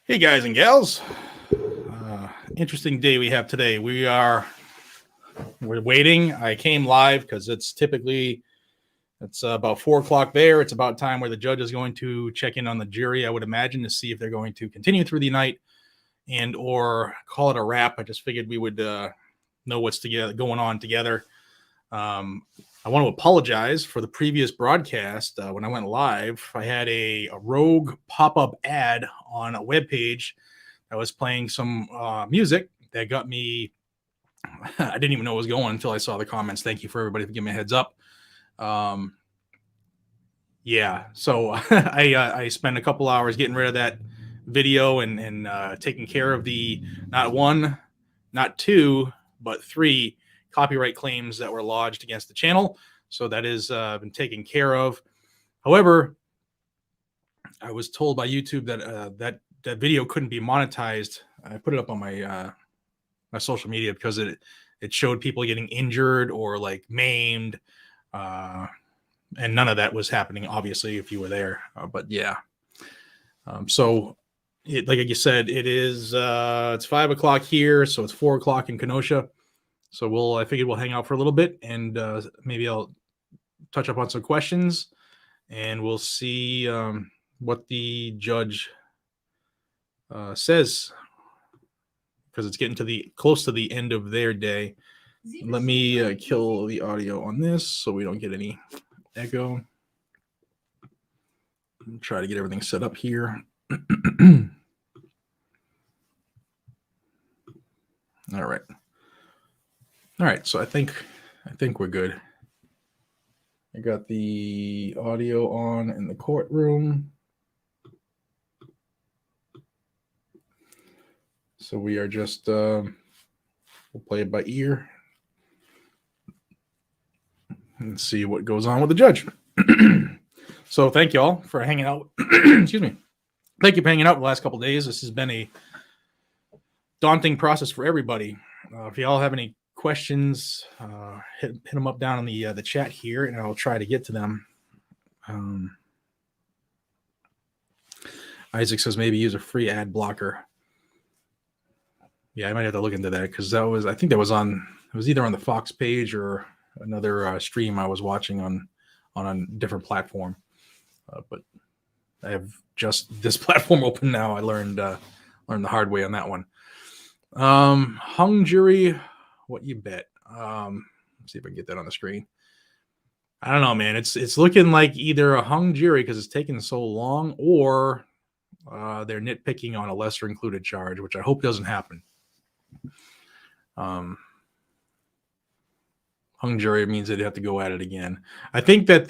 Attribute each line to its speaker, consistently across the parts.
Speaker 1: Hey guys and gals, interesting day we have today. We're waiting. I came live because it's about 4 o'clock there. It's about time where the judge is going to check in on the jury, I would imagine, to see if they're going to continue through the night and or call it a wrap. I just figured we would know what's going on together. I want to apologize for the previous broadcast. When I went live, I had a rogue pop-up ad on a web page. I was playing some music that got me. I didn't even know it was going until I saw the comments. Thank you for everybody for giving me a heads up. Yeah, so I spent a couple hours getting rid of that video and taking care of the not one, not two, but three copyright claims that were lodged against the channel. So that has been taken care of. However, I was told by YouTube that that video couldn't be monetized. I put it up on my my social media because it showed people getting injured or like maimed, and none of that was happening. Obviously, if you were there, but yeah. So, like you said, it's 5 o'clock here, so it's 4 o'clock in Kenosha. So I figured we'll hang out for a little bit and maybe I'll touch up on some questions and we'll see what the judge says, because it's getting close to the end of their day. Let me kill the audio on this so we don't get any echo. Try to get everything set up here. All right. So I think we're good. I got the audio on in the courtroom. So we are just we'll play it by ear and see what goes on with the judge. So thank you all for hanging out. Excuse me. Thank you for hanging out the last couple of days. This has been a daunting process for everybody. If y'all have any questions, hit them up down in the chat here, and I'll try to get to them. Isaac says maybe use a free ad blocker. Yeah, I might have to look into that because I think that was either on the Fox page or another stream I was watching on a different platform. But I have just this platform open now. I learned the hard way on that one. Hung jury, what you bet? Let's see if I can get that on the screen. I don't know, man. It's looking like either a hung jury because it's taking so long, or they're nitpicking on a lesser included charge, which I hope doesn't happen. Hung jury means they'd have to go at it again. I think that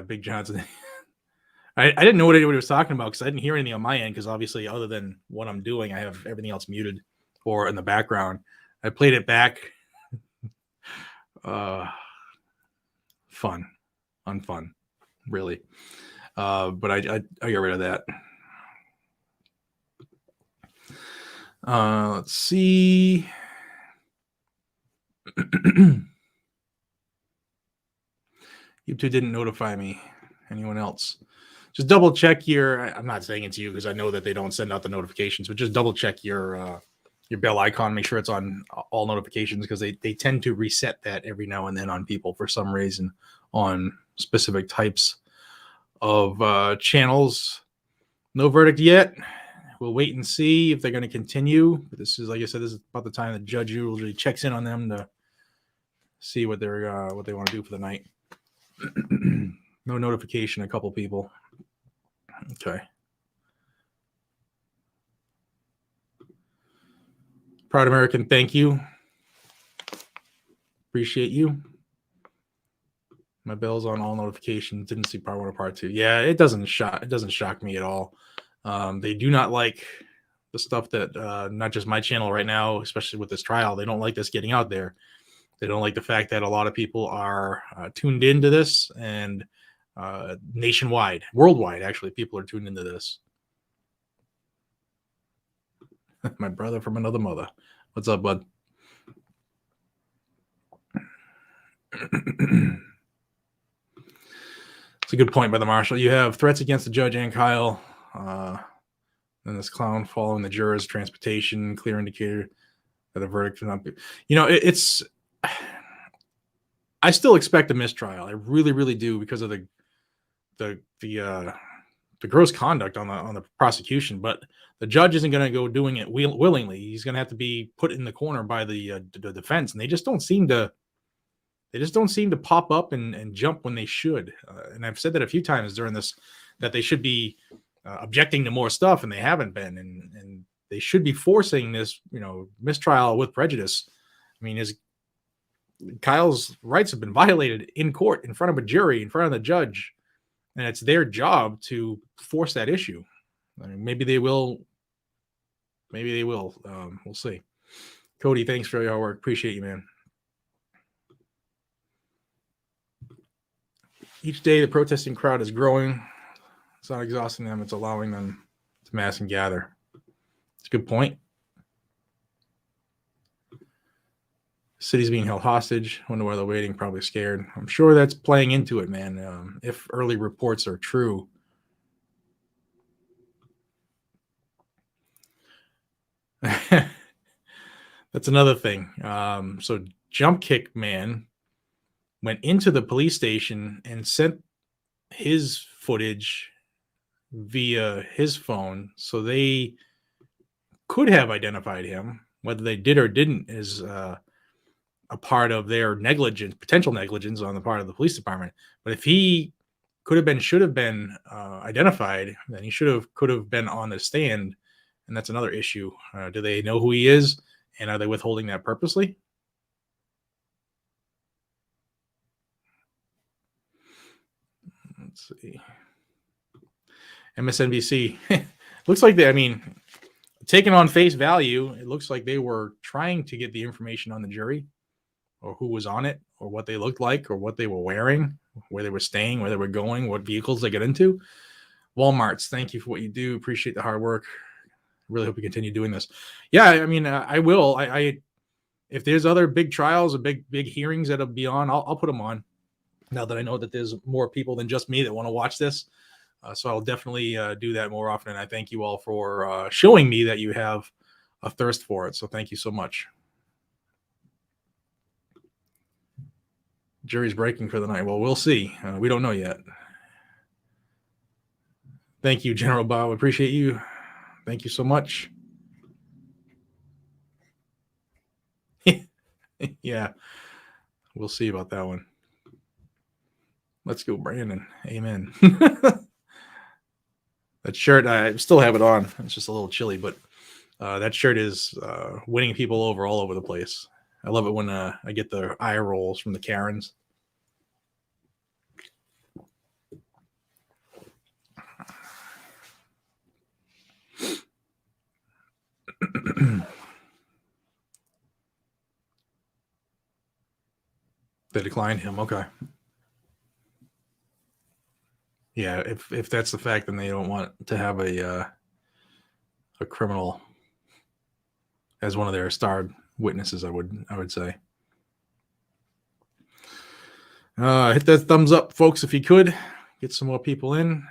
Speaker 1: Big Johnson. I didn't know what anybody was talking about because I didn't hear anything on my end, because obviously other than what I'm doing, I have everything else muted or in the background. I played it back. Unfun, really. But I got rid of that. Let's see. YouTube didn't notify me. Anyone else? Just double check I'm not saying it's you because I know that they don't send out the notifications, but just double check your bell icon. Make sure it's on all notifications, because they tend to reset that every now and then on people for some reason on specific types of channels. No verdict yet. We'll wait and see if they're going to continue. But this is, like I said, this is about the time the judge usually checks in on them to see what they want to do for the night. No notification. A couple people. Okay. Proud American, thank you. Appreciate you. My bell's on all notifications. Didn't see part 1 or part 2. Yeah, it doesn't shock me at all. They do not like the stuff that not just my channel right now, especially with this trial. They don't like this getting out there. They don't like the fact that a lot of people are tuned into this, and nationwide, worldwide, actually, people are tuned into this. My brother from another mother. What's up, bud? It's a good point by the marshal. You have threats against the judge and Kyle. Then this clown following the jurors, transportation, clear indicator that the verdict will not be. It's. I still expect a mistrial. I really, really do, because of the gross conduct on the prosecution. But the judge isn't going to go doing it willingly. He's going to have to be put in the corner by the defense, and they just don't seem to. They just don't seem to pop up and jump when they should. And I've said that a few times during this, that they should be objecting to more stuff, and they haven't been. And they should be forcing this, mistrial with prejudice. I mean, Kyle's rights have been violated in court, in front of a jury, in front of the judge, and it's their job to force that issue. I mean, maybe they will. Maybe they will. We'll see. Cody, thanks for your work. Appreciate you, man. Each day, the protesting crowd is growing. It's not exhausting them. It's allowing them to mass and gather. It's a good point. City's being held hostage. Wonder why they're waiting. Probably scared. I'm sure that's playing into it, man. If early reports are true. That's another thing. So Jump Kick Man went into the police station and sent his footage via his phone, so they could have identified him. Whether they did or didn't is a part of their potential negligence on the part of the police department. But if he should have been identified, then he could have been on the stand, and that's another issue. Do they know who he is, and are they withholding that purposely? Let's see. MSNBC. Looks like taken on face value, it looks like they were trying to get the information on the jury, or who was on it, or what they looked like, or what they were wearing, where they were staying, where they were going, what vehicles they get into. Walmart's, thank you for what you do. Appreciate the hard work. Really hope you continue doing this. Yeah, I will. If there's other big trials or big hearings that'll be on, I'll put them on. Now that I know that there's more people than just me that want to watch this. So I'll definitely do that more often. And I thank you all for showing me that you have a thirst for it. So thank you so much. Jury's breaking for the night. Well, we'll see. We don't know yet. Thank you, General Bob. Appreciate you. Thank you so much. Yeah, we'll see about that one. Let's go, Brandon. Amen. That shirt, I still have it on. It's just a little chilly, but that shirt is winning people over all over the place. I love it when I get the eye rolls from the Karens. They declined him. Okay. Yeah, if that's the fact, then they don't want to have a criminal as one of their starred witnesses. I would say. Hit that thumbs up, folks, if you could. Get some more people in.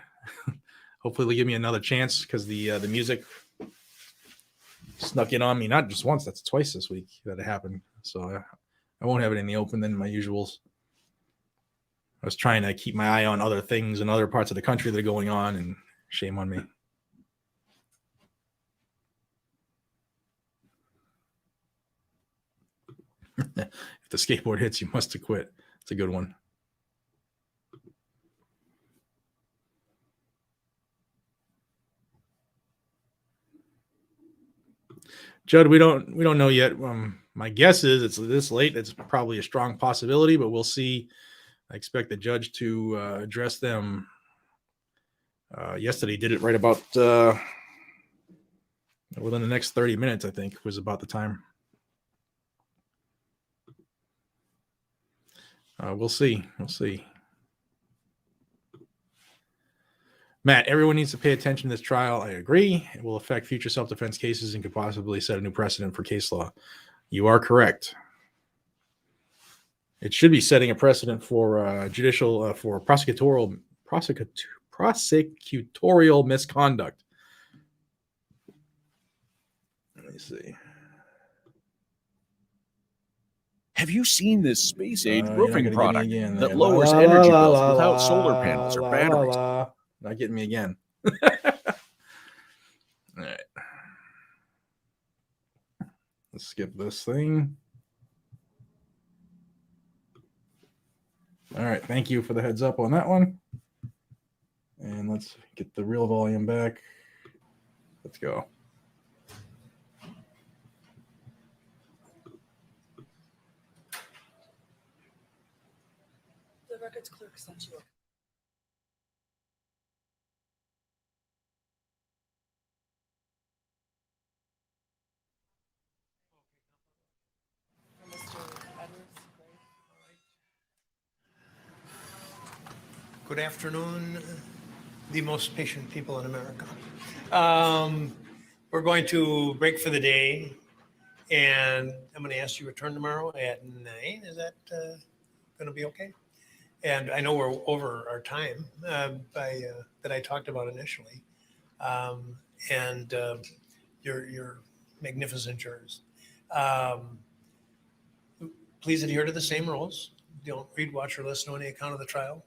Speaker 1: Hopefully, they'll give me another chance, because the music snuck in on me. Not just once, that's twice this week that it happened. So I won't have it in the open than my usuals. I was trying to keep my eye on other things in other parts of the country that are going on, and shame on me. If the skateboard hits, you must have quit. It's a good one. Judd, we don't know yet. My guess is it's this late. It's probably a strong possibility, but we'll see. I expect the judge to address them. Yesterday, did it right about within the next 30 minutes, I think, was about the time. We'll see. We'll see. Matt, everyone needs to pay attention to this trial. I agree. It will affect future self-defense cases and could possibly set a new precedent for case law. You are correct. It should be setting a precedent for for prosecutorial prosecutorial misconduct. Let me see.
Speaker 2: Have you seen this space-age
Speaker 1: You're
Speaker 2: roofing
Speaker 1: not gonna
Speaker 2: product
Speaker 1: get me again,
Speaker 2: that
Speaker 1: man.
Speaker 2: lowers energy bills without solar panels or batteries?
Speaker 1: Not getting me again. All right. Let's skip this thing. All right. Thank you for the heads up on that one. And let's get the real volume back. Let's go.
Speaker 3: The records clerk sent you.
Speaker 4: Good afternoon, the most patient people in America. We're going to break for the day, and I'm going to ask you to return tomorrow at 9. Is that going to be okay? And I know we're over our time that I talked about initially, and your magnificent jurors. Please adhere to the same rules. Don't read, watch, or listen to any account of the trial.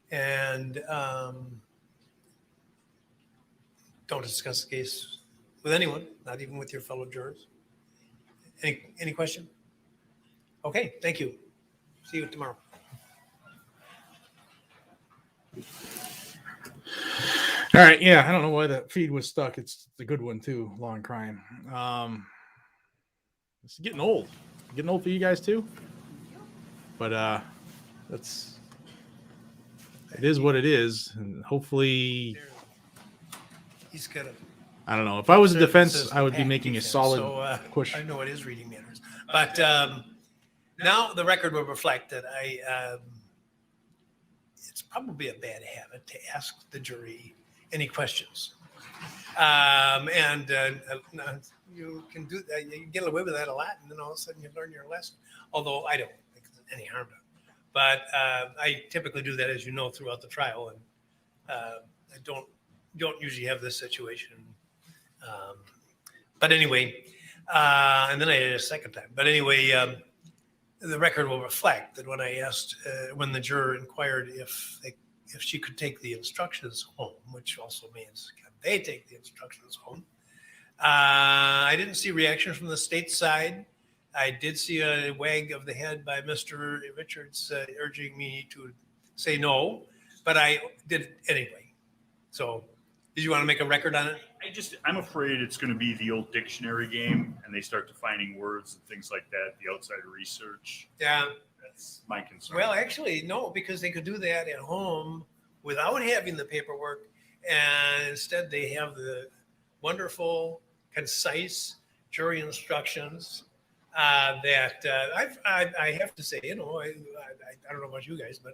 Speaker 4: And don't discuss the case with anyone, not even with your fellow jurors. Any question? Okay, thank you. See you tomorrow.
Speaker 1: All right. Yeah. I don't know why that feed was stuck. It's a good one too. Law and Crime. It's getting old. Getting old for you guys too. But it is what it is, and hopefully,
Speaker 4: He's got a.
Speaker 1: I don't know. If I was a defense,
Speaker 4: says
Speaker 1: I would be
Speaker 4: pack
Speaker 1: making
Speaker 4: defense,
Speaker 1: a solid
Speaker 4: so,
Speaker 1: push.
Speaker 4: I know it is reading matters, but now the record will reflect that it's probably a bad habit to ask the jury any questions, and you can do that. You can get away with that a lot, and then all of a sudden you learn your lesson. Although I don't think there's any harm to it. But I typically do that, as you know, throughout the trial, and I don't usually have this situation. But anyway, and then I did it a second time. But anyway, the record will reflect that when I asked, when the juror inquired if she could take the instructions home, which also means can they take the instructions home, I didn't see reaction from the state side. I did see a wag of the head by Mr. Richards urging me to say no, but I did it anyway. So did you want to make a record on it?
Speaker 5: I'm afraid it's going to be the old dictionary game, and they start defining words and things like that, the outside research.
Speaker 4: Yeah.
Speaker 5: That's my concern.
Speaker 4: Well, actually, no, because they could do that at home without having the paperwork, and instead they have the wonderful, concise jury instructions that I have to say, I don't know about you guys, but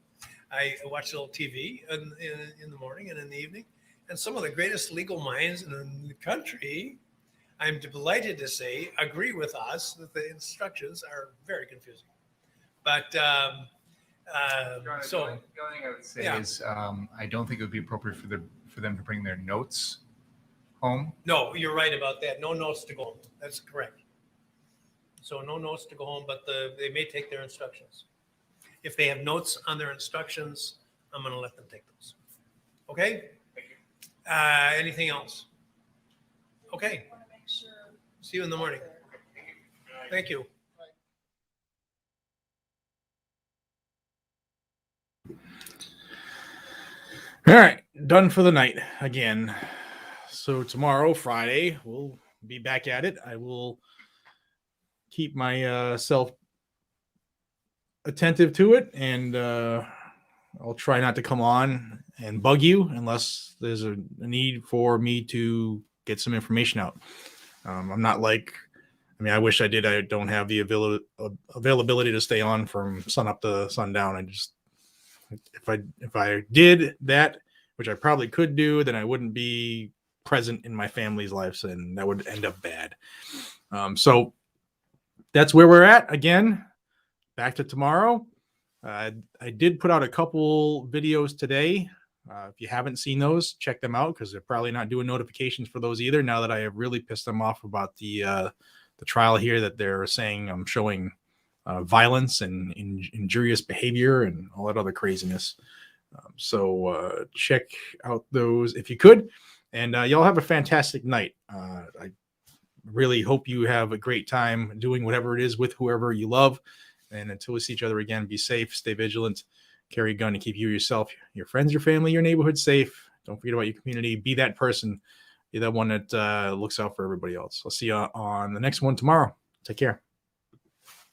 Speaker 4: I watch a little TV in the morning and in the evening, and some of the greatest legal minds in the country, I'm delighted to say, agree with us that the instructions are very confusing. But
Speaker 6: the only thing I would say is I don't think it would be appropriate for them to bring their notes home.
Speaker 4: No, you're right about that. No notes to go home. That's correct. So no notes to go home, but they may take their instructions. If they have notes on their instructions, I'm going to let them take those. Okay? Thank you. Anything else? Okay.
Speaker 3: I want to make sure.
Speaker 4: See you in the morning. Thank you.
Speaker 1: All right, done for the night again. So tomorrow, Friday, we'll be back at it. I will keep myself attentive to it, and I'll try not to come on and bug you unless there's a need for me to get some information out. I'm not like, I wish I did. I don't have the availability to stay on from sun up to sundown. I just, if I did that, which I probably could do, then I wouldn't be present in my family's lives, and that would end up bad. So that's where we're at. Again, back to tomorrow. I did put out a couple videos today. If you haven't seen those, check them out because they're probably not doing notifications for those either. Now that I have really pissed them off about the trial here, that they're saying I'm showing violence and injurious behavior and all that other craziness. So check out those if you could, and y'all have a fantastic night. I really hope you have a great time doing whatever it is with whoever you love. And until we see each other again, be safe, stay vigilant, carry a gun to keep you, yourself, your friends, your family, your neighborhood safe. Don't forget about your community. Be that person. Be that one that looks out for everybody else. I'll see you on the next one tomorrow. Take care.